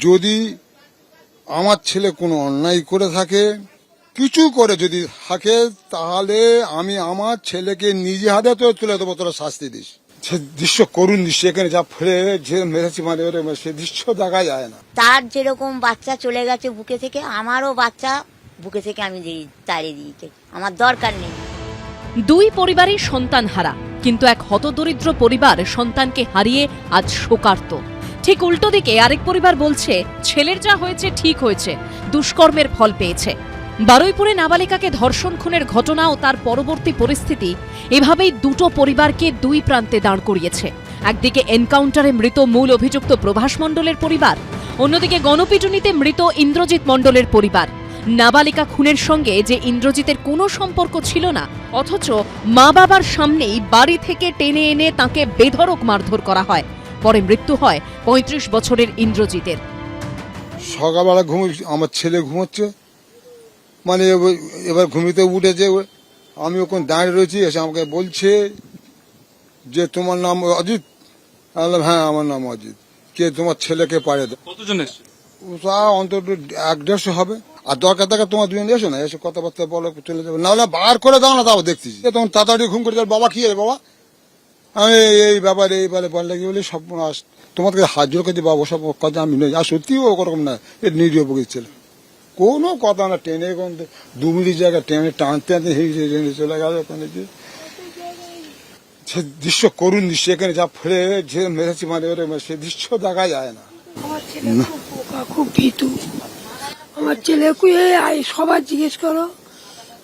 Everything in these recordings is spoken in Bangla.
যদি আমার ছেলে কোনো অন্যায় করে থাকে, কিছু করে যদি থাকে, তাহলে আমি আমার ছেলেকে নিজে হাতে তো তুলে দেবো, তোরা শাস্তি দিস। সে দৃশ্য করুন দৃশ্য, এখানে যা ফেলে যে মেরেছি মানে সে দৃশ্য দেখা যায় না। তার যেরকম বাচ্চা চলে গেছে বুকে থেকে, আমারও বাচ্চা বুকে থেকে আমি তাড়িয়ে দিয়েছি, আমার দরকার নেই। দুই পরিবারই সন্তান হারা, কিন্তু এক হতদরিদ্র পরিবার সন্তানকে হারিয়ে আজ শোকার্ত। ঠিক উল্টো দিকে আরেক পরিবার বলছে ছেলের যা হয়েছে ঠিক হয়েছে, দুষ্কর্মের ফল পেয়েছে। বারুইপুরে নাবালিকাকে ধর্ষণ খুনের ঘটনা ও তার পরবর্তী পরিস্থিতি এভাবেই দুটো পরিবারকে দুই প্রান্তে দাঁড় করিয়েছে। একদিকে এনকাউন্টারে মৃত মূল অভিযুক্ত প্রভাস মণ্ডলের পরিবার, অন্যদিকে গণপিটুনিতে মৃত ইন্দ্রজিৎ মণ্ডলের পরিবার। নাবালিকা খুনের সঙ্গে যে ইন্দ্রজিতের কোনো সম্পর্ক ছিল না, অথচ মা বাবার সামনেই বাড়ি থেকে টেনে এনে তাকে বেধড়ক মারধর করা হয়। পরে মৃত্যু হয় ৩৫ বছরের ইন্দ্রজিতের। সকালবেলা আমার ছেলে ঘুমোচ্ছে, মানে এবার ঘুমিতে উঠেছে, আমি ওখানে দাঁড়িয়ে রয়েছি, এসে আমাকে বলছে যে তোমার নাম অজিত? বললাম হ্যাঁ আমার নাম অজিত। কে তোমার ছেলেকে পাড়ে দাও? কতজন এসছে? তা অন্তত ১-১৫০ হবে। আর দরকার থাকে তোমার দুজন এসো না, এসে কথাবার্তা বলো, চলে যাবে, নাহলে বার করে দাও না, তাও দেখতেছি। তখন তাড়াতাড়ি ঘুম করে, বাবা কি রে বাবা, আমি এই ব্যাপারে এইবারে বললে কি বলি সব তোমাকে হাত জোর করে বাবা, সব কথা আমি নেই। আর সত্যি ওরকম না, এর নিরীহ প্রকৃতির ছেলে, কোনো কথা না। ট্রেনে 2 মিনিট জায়গায় ট্রেনে টানতে টানতে ট্রেনে চলে গেল ওখানে। সে দৃশ্য করুন দৃশ্য, এখানে যা ফেলে যে মেরেছি মানে সে দৃশ্য দেখা যায় না। আমার ছেলে খুব বোকা, খুব ভীতু। আমার ছেলে সবার জিজ্ঞেস করো,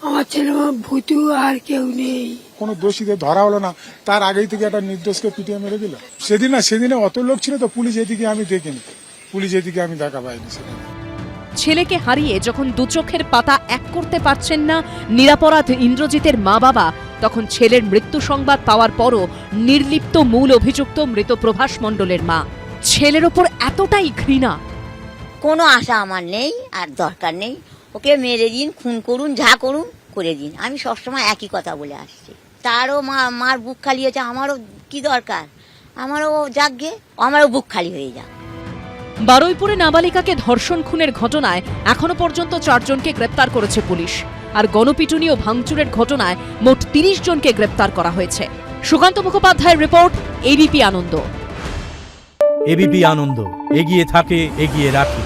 আমার ছেলে ভীতু, আর কেউ নেই। কোনো দোষীদের ধরা হলো না, তার আগেই থেকে একটা নির্দোষকে পিটিয়ে মেরে দিল। সেদিনে অত লোক ছিল তো, পুলিশ এদিকে আমি দেখিনি, পুলিশ এদিকে আমি দেখা পাইনি সেখানে। ছেলেকে হারিয়ে যখন দু চোখের পাতা এক করতে পারছেন না নিরাপরাধ ইন্দ্রজিতের মা বাবা, তখন ছেলের মৃত্যু সংবাদ পাওয়ার পরও নির্লিপ্ত মূল অভিযুক্ত মৃত প্রভাস মণ্ডলের মা। ছেলের ওপর এতটাই ঘৃণা। কোনো আশা আমার নেই, আর দরকার নেই। ওকে মেরে দিন, খুন করুন, যা করুন করে দিন। আমি সবসময় একই কথা বলে আসছি। তারও মার বুক খালি হয়েছে, আমারও কি দরকার, আমারও জাগবে, আমারও বুক খালি হয়ে যাক। বারুইপুরে নাবালিকাকে ধর্ষণ খুনের ঘটনায় এখনো পর্যন্ত 4 জনকে গ্রেপ্তার করেছে পুলিশ, আর গণপিটুনি ও ভাঙচুরের ঘটনায় মোট 30 জনকে গ্রেপ্তার করা হয়েছে। সুকান্ত মুখোপাধ্যায়ের রিপোর্ট, এবিপি আনন্দ। এবিপি আনন্দ, এগিয়ে থাকে, এগিয়ে রাখে।